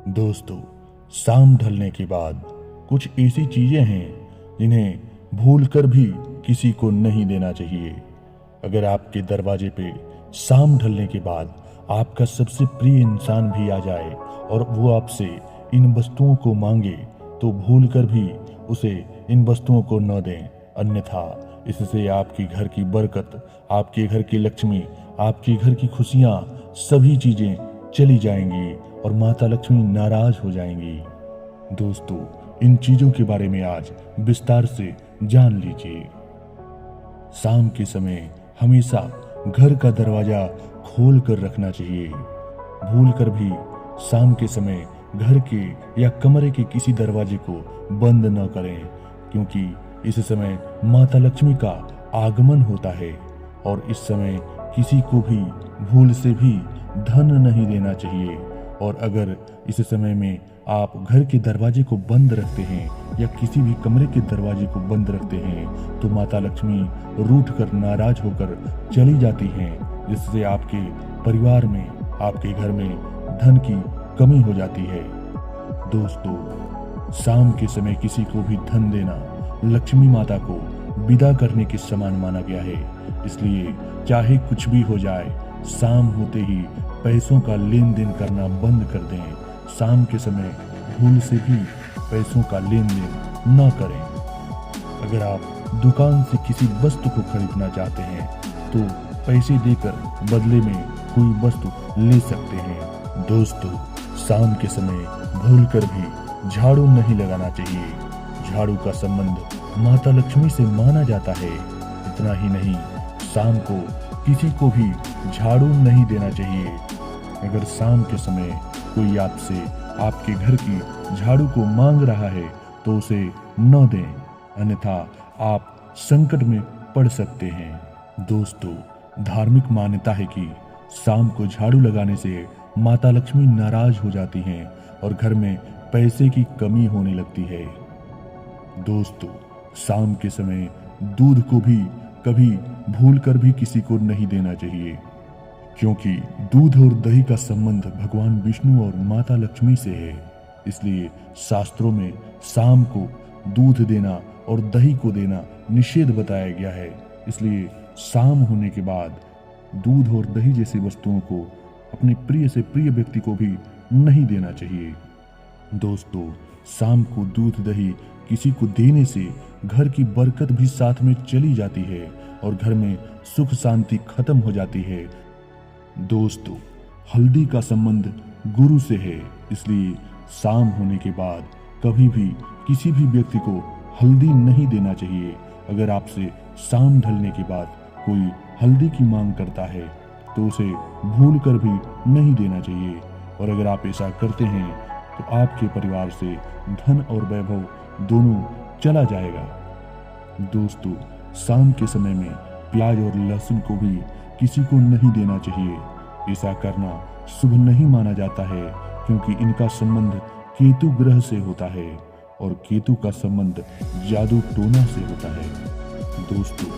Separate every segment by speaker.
Speaker 1: दोस्तों, शाम ढलने के बाद कुछ ऐसी चीजें हैं जिन्हें भूलकर भी किसी को नहीं देना चाहिए। अगर आपके दरवाजे पे शाम ढलने के बाद आपका सबसे प्रिय इंसान भी आ जाए और वो आपसे इन वस्तुओं को मांगे तो भूलकर भी उसे इन वस्तुओं को न दें, अन्यथा इससे आपके घर की बरकत, आपके घर की लक्ष्मी, आपके घर की खुशियां सभी चीजें चली जाएंगी और माता लक्ष्मी नाराज हो जाएंगी। दोस्तों, इन चीजों के बारे में आज विस्तार से जान लीजिए। शाम के समय हमेशा घर का दरवाजा खोल कर रखना चाहिए। भूल कर भी शाम के समय घर के या कमरे के किसी दरवाजे को बंद न करें, क्योंकि इस समय माता लक्ष्मी का आगमन होता है और इस समय किसी को भी भूल से भी धन नहीं देना चाहिए। और अगर इस समय में आप घर के दरवाजे को बंद रखते हैं या किसी भी कमरे के दरवाजे को बंद रखते हैं तो माता लक्ष्मी रूठ कर नाराज होकर चली जाती हैं, जिससे आपके परिवार में, आपके घर में धन की कमी हो जाती है। दोस्तों, शाम के समय किसी को भी धन देना लक्ष्मी माता को विदा करने के समान माना गया है। इसलिए चाहे कुछ भी हो जाए, शाम होते ही पैसों का लेन देन करना बंद कर दें। शाम के समय भूल से भी पैसों का लेन देन न करें। अगर आप दुकान से किसी वस्तु को खरीदना चाहते हैं तो पैसे देकर बदले में कोई वस्तु ले सकते हैं। दोस्तों, शाम के समय भूलकर भी झाड़ू नहीं लगाना चाहिए। झाड़ू का संबंध माता लक्ष्मी से माना जाता है। इतना ही नहीं, शाम को किसी को भी झाड़ू नहीं देना चाहिए। अगर शाम के समय कोई आपसे आपके घर की झाड़ू को मांग रहा है तो उसे न दें, अन्यथा आप संकट में पड़ सकते हैं। दोस्तों, धार्मिक मान्यता है कि शाम को झाड़ू लगाने से माता लक्ष्मी नाराज हो जाती हैं और घर में पैसे की कमी होने लगती है। दोस्तों, शाम के समय दूध को भी कभी भूलकर भी किसी को नहीं देना चाहिए, क्योंकि दूध और दही का संबंध भगवान विष्णु और माता लक्ष्मी से है। इसलिए शास्त्रों में शाम को दूध देना और दही को देना निषेध बताया गया है। इसलिए शाम होने के बाद दूध और दही जैसी वस्तुओं को अपने प्रिय से प्रिय व्यक्ति को भी नहीं देना चाहिए। दोस्तों, शाम को दूध दही किसी को देने से घर की बरकत भी साथ में चली जाती है और घर में सुख शांति खत्म हो जाती है। दोस्तों, हल्दी का संबंध गुरु से है, इसलिए शाम होने के बाद कभी भी किसी भी व्यक्ति को हल्दी नहीं देना चाहिए। अगर आपसे शाम ढलने के बाद कोई हल्दी की मांग करता है तो उसे भूल कर भी नहीं देना चाहिए, और अगर आप ऐसा करते हैं तो आपके परिवार से धन और वैभव दोनों चला जाएगा। दोस्तों, शाम के समय में प्याज और लहसुन को भी किसी को नहीं देना चाहिए। ऐसा करना शुभ नहीं माना जाता है, क्योंकि इनका संबंध केतु ग्रह से होता है और केतु का संबंध जादू टोना से होता है। दोस्तों,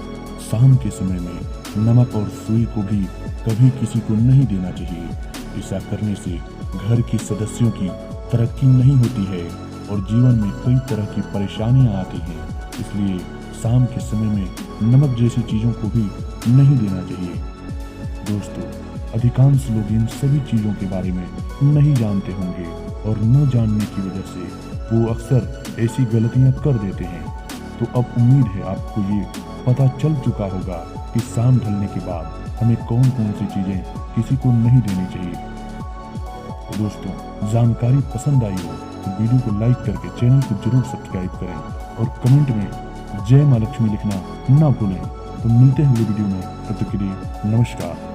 Speaker 1: शाम के समय में नमक और सुई को भी कभी किसी को नहीं देना चाहिए। ऐसा करने से घर के सदस्यों की तरक्की नहीं होती है और जीवन में कई तरह की परेशानियां आती हैं। इसलिए शाम के समय में नमक जैसी चीज़ों को भी नहीं देना चाहिए। दोस्तों, अधिकांश लोग इन सभी चीज़ों के बारे में नहीं जानते होंगे और न जानने की वजह से वो अक्सर ऐसी गलतियां कर देते हैं। तो अब उम्मीद है आपको ये पता चल चुका होगा कि शाम ढलने के बाद हमें कौन कौन सी चीज़ें किसी को नहीं देनी चाहिए। तो दोस्तों, जानकारी पसंद आई हो तो वीडियो को लाइक करके चैनल को जरूर सब्सक्राइब करें और कमेंट में जय माँ लक्ष्मी लिखना ना भूलें। तो मिलते हैं अगले वीडियो में, तब तक के लिए नमस्कार।